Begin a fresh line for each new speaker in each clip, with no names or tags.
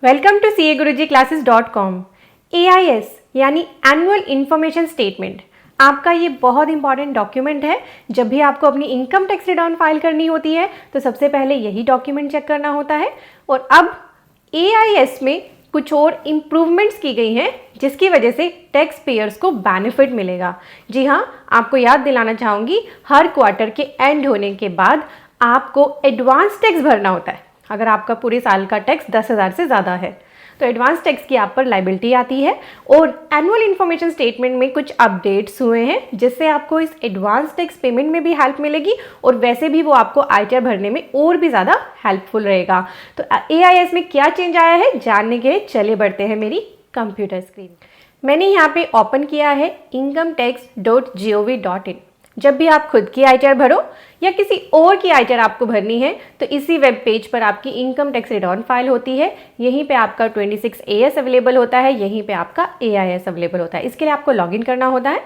Welcome to CAGurujiClasses.com। AIS यानी annual information statement आपका ये बहुत इंपॉर्टेंट डॉक्यूमेंट है। जब भी आपको अपनी इनकम टैक्स रिटर्न फाइल करनी होती है तो सबसे पहले यही डॉक्यूमेंट चेक करना होता है। और अब AIS में कुछ और इम्प्रूवमेंट्स की गई हैं जिसकी वजह से टैक्स पेयर्स को बेनिफिट मिलेगा। जी हाँ, आपको याद दिलाना चाहूँगी, हर क्वार्टर के एंड होने के बाद आपको एडवांस टैक्स भरना होता है। अगर आपका पूरे साल का टैक्स 10,000 से ज़्यादा है तो एडवांस टैक्स की आप पर लाइबिलिटी आती है। और एनुअल इन्फॉर्मेशन स्टेटमेंट में कुछ अपडेट्स हुए हैं जिससे आपको इस एडवांस टैक्स पेमेंट में भी हेल्प मिलेगी और वैसे भी वो आपको आईटीआर भरने में और भी ज़्यादा हेल्पफुल रहेगा। तो AIS में क्या चेंज आया है जानने के लिए चले बढ़ते हैं मेरी कंप्यूटर स्क्रीन। मैंने यहाँ पे ओपन किया है incometax.gov.in। जब भी आप खुद की आईटीआर भरो या किसी और की आईटीआर आपको भरनी है तो इसी वेब पेज पर आपकी इनकम टैक्स रिटर्न फाइल होती है। यहीं पे आपका 26AS अवेलेबल होता है, यहीं पे आपका AIS अवेलेबल होता है। इसके लिए आपको लॉगिन करना होता है।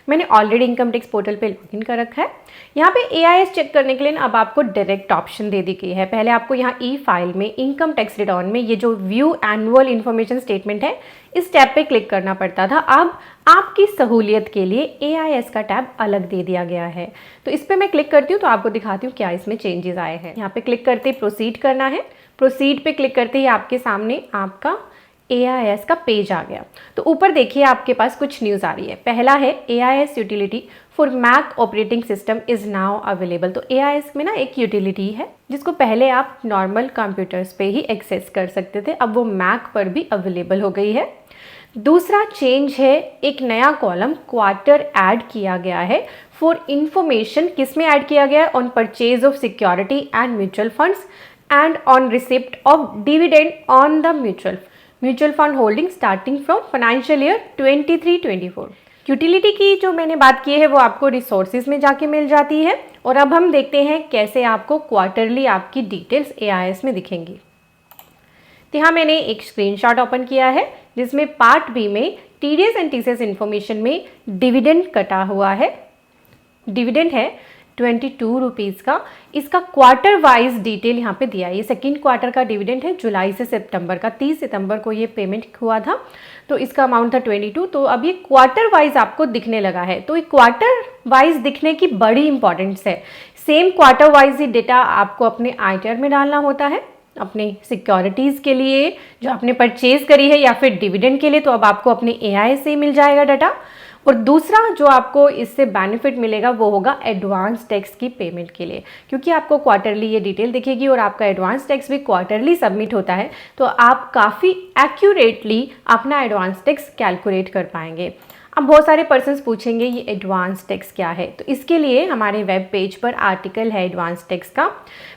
मैंने ऑलरेडी इनकम टैक्स पोर्टल पे लॉगिन कर रखा है। यहाँ पे AIS चेक करने के लिए अब आपको डायरेक्ट ऑप्शन दे दी गई है। पहले आपको यहाँ ई फाइल में इनकम टैक्स रिटर्न में ये जो व्यू एनुअल इन्फॉर्मेशन स्टेटमेंट है इस टैब पे क्लिक करना पड़ता था। अब आपकी सहूलियत के लिए AIS का टैब अलग दे दिया गया है। तो इस पर मैं क्लिक करती हूँ तो आपको दिखाती हूँ क्या इसमें चेंजेस आए हैं। यहाँ पे क्लिक करते ही प्रोसीड करना है। प्रोसीड पे क्लिक करते ही आपके सामने आपका AIS का पेज आ गया। तो ऊपर देखिए आपके पास कुछ न्यूज़ आ रही है। पहला है AIS utility for Mac operating system is now available. तो AIS में ना एक यूटिलिटी है जिसको पहले आप नॉर्मल कंप्यूटर्स पे ही एक्सेस कर सकते थे, अब वो मैक पर भी अवेलेबल हो गई है। दूसरा चेंज है, एक नया कॉलम क्वार्टर ऐड किया गया है फॉर इंफॉर्मेशन। किस में ऐड किया गया है? On purchase of security and mutual funds and on receipt of dividend on the mutual fund holding starting from financial year 23-24। Utility की जो मैंने बात की है वो आपको रिसोर्सेज में जाके मिल जाती है। और अब हम देखते हैं कैसे आपको क्वार्टरली आपकी डिटेल्स AIS में दिखेंगी। तो यहाँ मैंने एक स्क्रीनशॉट ओपन किया है जिसमें पार्ट बी में TDS एंड TCS इन्फॉर्मेशन में डिविडेंड कटा हुआ है। डिविडेंड है 22 रुपीज़ का। इसका क्वार्टर वाइज डिटेल यहाँ पे दिया है। ये सेकेंड क्वार्टर का डिविडेंड है, जुलाई से सितंबर का। 30 सितंबर को ये पेमेंट हुआ था तो इसका अमाउंट था 22। तो अब ये क्वार्टर वाइज आपको दिखने लगा है। तो ये क्वार्टर वाइज दिखने की बड़ी इंपॉर्टेंस है। सेम क्वार्टर वाइज ही डेटा आपको अपने आईटीआर में डालना होता है, अपने सिक्योरिटीज़ के लिए जो आपने परचेज करी है या फिर डिविडेंड के लिए। तो अब आपको अपने AIS से ही मिल जाएगा डाटा। और दूसरा जो आपको इससे बेनिफिट मिलेगा वो होगा एडवांस टैक्स की पेमेंट के लिए, क्योंकि आपको क्वार्टरली ये डिटेल दिखेगी और आपका एडवांस टैक्स भी क्वार्टरली सबमिट होता है। तो आप काफ़ी एक्यूरेटली अपना एडवांस टैक्स कैलकुलेट कर पाएंगे। अब बहुत सारे पर्सन्स पूछेंगे ये एडवांस टैक्स क्या है, तो इसके लिए हमारे वेब पेज पर आर्टिकल है एडवांस टैक्स का।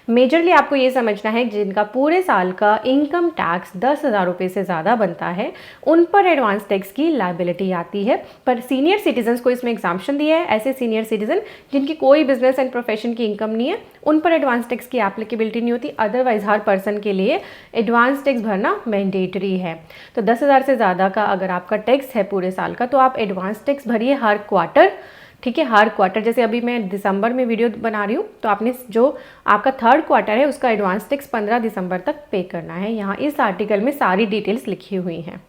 मेजरली आपको ये समझना है जिनका पूरे साल का इनकम टैक्स 10,000 रुपये से ज़्यादा बनता है उन पर एडवांस टैक्स की लायबिलिटी आती है। पर सीनियर सिटीजन्स को इसमें एग्जाम्पशन दिया है। ऐसे सीनियर सिटीजन जिनकी कोई बिजनेस एंड प्रोफेशन की इनकम नहीं है उन पर एडवांस टैक्स की एप्लीकेबिलिटी नहीं होती। अदरवाइज हर पर्सन के लिए एडवांस टैक्स भरना मैंडेटरी है। तो 10,000 से ज़्यादा का अगर आपका टैक्स है पूरे साल का तो आप एडवांस टैक्स भरिए हर क्वार्टर। ठीक है, हर क्वार्टर। जैसे अभी मैं दिसंबर में वीडियो बना रही हूँ तो आपने जो आपका थर्ड क्वार्टर है उसका एडवांस टैक्स 15 दिसंबर तक पे करना है। यहाँ इस आर्टिकल में सारी डिटेल्स लिखी हुई हैं।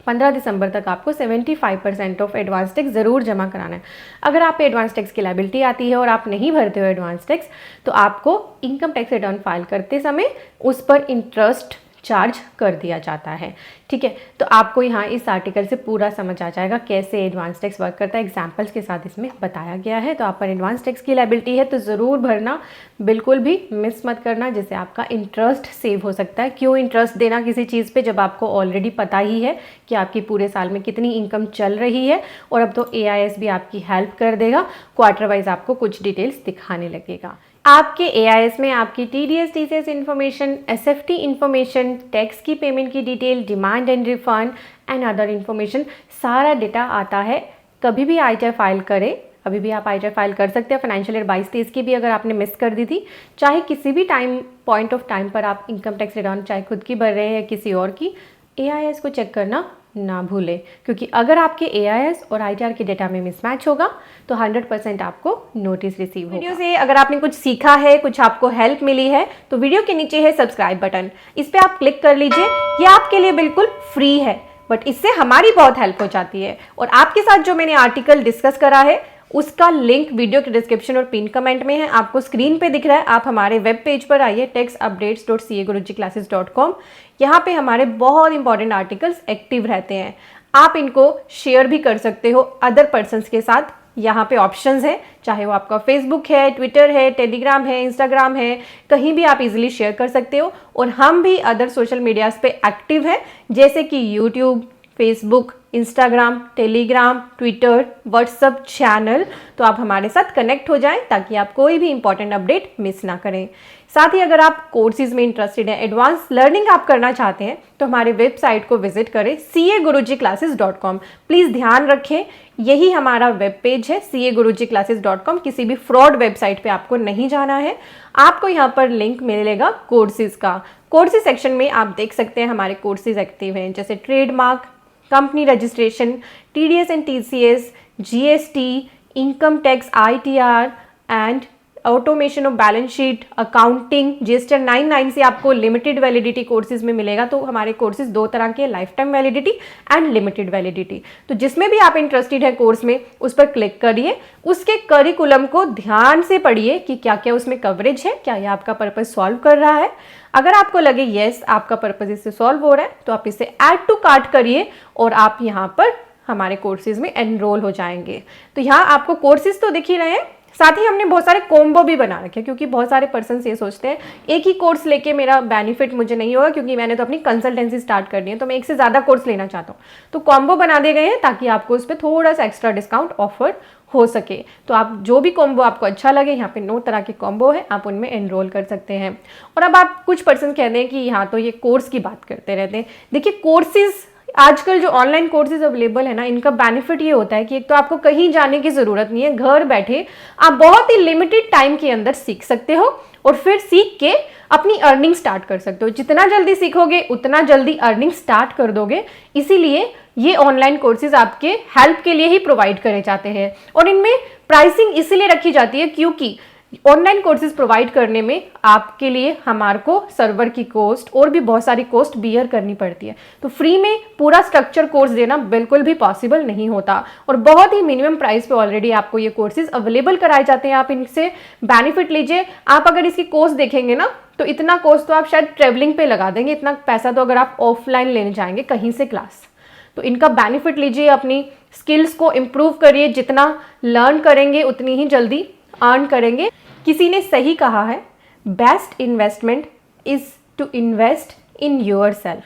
15 दिसंबर तक आपको 75% ऑफ एडवांस टैक्स ज़रूर जमा कराना है। अगर आप पे एडवांस टैक्स की लायबिलिटी आती है और आप नहीं भरते हो एडवांस टैक्स तो आपको इनकम टैक्स रिटर्न फाइल करते समय उस पर इंटरेस्ट चार्ज कर दिया जाता है। ठीक है, तो आपको यहाँ इस आर्टिकल से पूरा समझ आ जाएगा कैसे एडवांस टैक्स वर्क करता है। एग्जाम्पल्स के साथ इसमें बताया गया है। तो आप पर एडवांस टैक्स की लायबिलिटी है तो ज़रूर भरना, बिल्कुल भी मिस मत करना, जिससे आपका इंटरेस्ट सेव हो सकता है। क्यों इंटरेस्ट देना किसी चीज़ पे जब आपको ऑलरेडी पता ही है कि आपकी पूरे साल में कितनी इनकम चल रही है। और अब तो AIS भी आपकी हेल्प कर देगा, क्वार्टर वाइज आपको कुछ डिटेल्स दिखाने लगेगा। आपके AIS में आपकी TDS TCS information, SFT information, tax की पेमेंट की detail, demand and refund and other information सारा डेटा आता है। कभी भी आईटीआर फाइल करें, अभी भी आप आईटीआर फाइल कर सकते हैं। फाइनेंशियल ईयर 22-23 की भी अगर आपने मिस कर दी थी, चाहे किसी भी पॉइंट ऑफ टाइम पर आप इनकम टैक्स रिटर्न चाहे खुद की भर रहे हैं या किसी और की, AIS को चेक करना ना भूलें। क्योंकि अगर आपके AIS और आईटीआर के डेटा में मिसमैच होगा तो 100% आपको नोटिस रिसीव होगा। वीडियो से अगर आपने कुछ सीखा है, कुछ आपको हेल्प मिली है तो वीडियो के नीचे है सब्सक्राइब बटन, इस पर आप क्लिक कर लीजिए ये आपके लिए बिल्कुल फ्री है, बट इससे हमारी बहुत हेल्प हो जाती है। और आपके साथ जो मैंने आर्टिकल डिस्कस करा है उसका लिंक वीडियो के डिस्क्रिप्शन और पिन कमेंट में है, आपको स्क्रीन पे दिख रहा है। आप हमारे वेब पेज पर आइए textupdates.cagurujiclasses.com। यहाँ पे हमारे बहुत इंपॉर्टेंट आर्टिकल्स एक्टिव रहते हैं, आप इनको शेयर भी कर सकते हो अदर पर्सन्स के साथ। यहाँ पे ऑप्शंस है, चाहे वो आपका फेसबुक है, ट्विटर है, टेलीग्राम है, इंस्टाग्राम है, कहीं भी आप इजीली शेयर कर सकते हो। और हम भी अदर सोशल मीडियाज पे एक्टिव हैं, जैसे कि YouTube, Facebook, Instagram, Telegram, Twitter, WhatsApp channel. तो आप हमारे साथ कनेक्ट हो जाएं ताकि आप कोई भी इंपॉर्टेंट अपडेट मिस ना करें। साथ ही अगर आप कोर्सेज में इंटरेस्टेड हैं, एडवांस लर्निंग आप करना चाहते हैं, तो हमारे वेबसाइट को विजिट करें cagurujiclasses.com। प्लीज़ ध्यान रखें, यही हमारा वेब पेज है cagurujiclasses.com। किसी भी फ्रॉड वेबसाइट पे आपको नहीं जाना है। आपको यहाँ पर लिंक मिलेगा कोर्सेज का। कोर्सेज सेक्शन में आप देख सकते हैं हमारे कोर्सेज एक्टिव हैं, जैसे trademark, company registration, TDS and TCS, GST, income tax, ITR and automation of balance sheet, accounting. GST 99 से आपको लिमिटेड वैलिडिटी कोर्सेज में मिलेगा। तो हमारे कोर्सेज दो तरह के, life time validity and limited validity. तो जिसमें भी आप इंटरेस्टेड है कोर्स में, उस पर क्लिक करिए, उसके करिकुलम को ध्यान से पढ़िए कि क्या क्या उसमें कवरेज है, क्या यह आपका पर्पज सॉल्व कर रहा है। अगर आपको लगे यस आपका पर्पज इससे सॉल्व हो रहा है, तो आप इसे ऐड टू कार्ट करिए और आप यहाँ पर हमारे कोर्सेज में एनरोल हो जाएंगे। तो यहाँ आपको कोर्सेज तो दिख ही रहे हैं, साथ ही हमने बहुत सारे कॉम्बो भी बना रखे हैं, क्योंकि बहुत सारे पर्सन ये सोचते हैं एक ही कोर्स लेके मेरा बेनिफिट मुझे नहीं होगा, क्योंकि मैंने तो अपनी कंसल्टेंसी स्टार्ट करनी है, तो मैं एक से ज़्यादा कोर्स लेना चाहता हूँ। तो कॉम्बो बना दिए गए हैं ताकि आपको उस पर थोड़ा सा एक्स्ट्रा डिस्काउंट ऑफर हो सके। तो आप जो भी कॉम्बो आपको अच्छा लगे, यहाँ पे 9 तरह के कॉम्बो है, आप उनमें एनरोल कर सकते हैं। और अब आप कुछ पर्सन कहते हैं कि यहाँ तो ये कोर्स की बात करते रहते हैं। देखिए, कोर्सेज आजकल जो ऑनलाइन कोर्सेज अवेलेबल है ना, इनका बेनिफिट ये होता है कि एक तो आपको कहीं जाने की ज़रूरत नहीं है, घर बैठे आप बहुत ही लिमिटेड टाइम के अंदर सीख सकते हो और फिर सीख के अपनी अर्निंग स्टार्ट कर सकते हो। जितना जल्दी सीखोगे उतना जल्दी अर्निंग स्टार्ट कर दोगे। इसीलिए ये ऑनलाइन कोर्सेज आपके हेल्प के लिए ही प्रोवाइड करे जाते हैं। और इनमें प्राइसिंग इसलिए रखी जाती है क्योंकि ऑनलाइन कोर्सेज प्रोवाइड करने में आपके लिए हमारे को सर्वर की कॉस्ट और भी बहुत सारी कॉस्ट बियर करनी पड़ती है। तो फ्री में पूरा स्ट्रक्चर कोर्स देना बिल्कुल भी पॉसिबल नहीं होता, और बहुत ही मिनिमम प्राइस पे ऑलरेडी आपको ये कोर्सेज अवेलेबल कराए जाते हैं। आप इनसे बेनिफिट लीजिए। आप अगर इसकी कॉस्ट देखेंगे ना, तो इतना कॉस्ट तो आप शायद ट्रेवलिंग पे लगा देंगे, इतना पैसा तो अगर आप ऑफलाइन लेने जाएंगे कहीं से क्लास। तो इनका बेनिफिट लीजिए, अपनी स्किल्स को इम्प्रूव करिए। जितना लर्न करेंगे उतनी ही जल्दी अर्न करेंगे। किसी ने सही कहा है, best investment is to invest in yourself.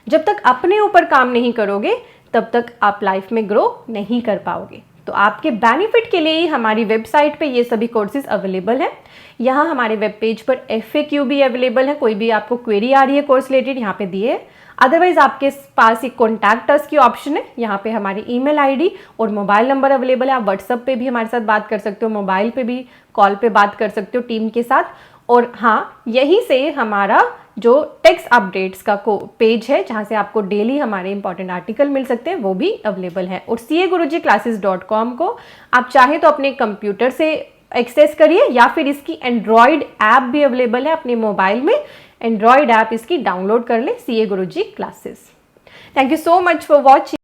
जब तक अपने ऊपर काम नहीं करोगे तब तक आप लाइफ में ग्रो नहीं कर पाओगे। तो आपके बेनिफिट के लिए ही हमारी वेबसाइट पे ये सभी कोर्सेज अवेलेबल हैं। यहाँ हमारे वेब पेज पर FAQ भी अवेलेबल है। कोई भी आपको क्वेरी आ रही है कोर्स रिलेटेड, यहाँ पे दिए। अदरवाइज आपके पास एक कॉन्टैक्ट अस की ऑप्शन है, यहाँ पे हमारी ईमेल आईडी और मोबाइल नंबर अवेलेबल है। आप व्हाट्सएप पे भी हमारे साथ बात कर सकते हो, मोबाइल पे भी कॉल पे बात कर सकते हो टीम के साथ। और हाँ, यहीं से हमारा जो टेक्स्ट अपडेट्स का पेज है, जहाँ से आपको डेली हमारे इंपॉर्टेंट आर्टिकल मिल सकते हैं, वो भी अवेलेबल है। और cagurujiclasses.com को आप चाहे तो अपने कंप्यूटर से एक्सेस करिए, या फिर इसकी एंड्रॉयड ऐप भी अवेलेबल है अपने मोबाइल में। एंड्रॉयड ऐप इसकी डाउनलोड कर ले, CA Guruji classes. Thank you so much for watching.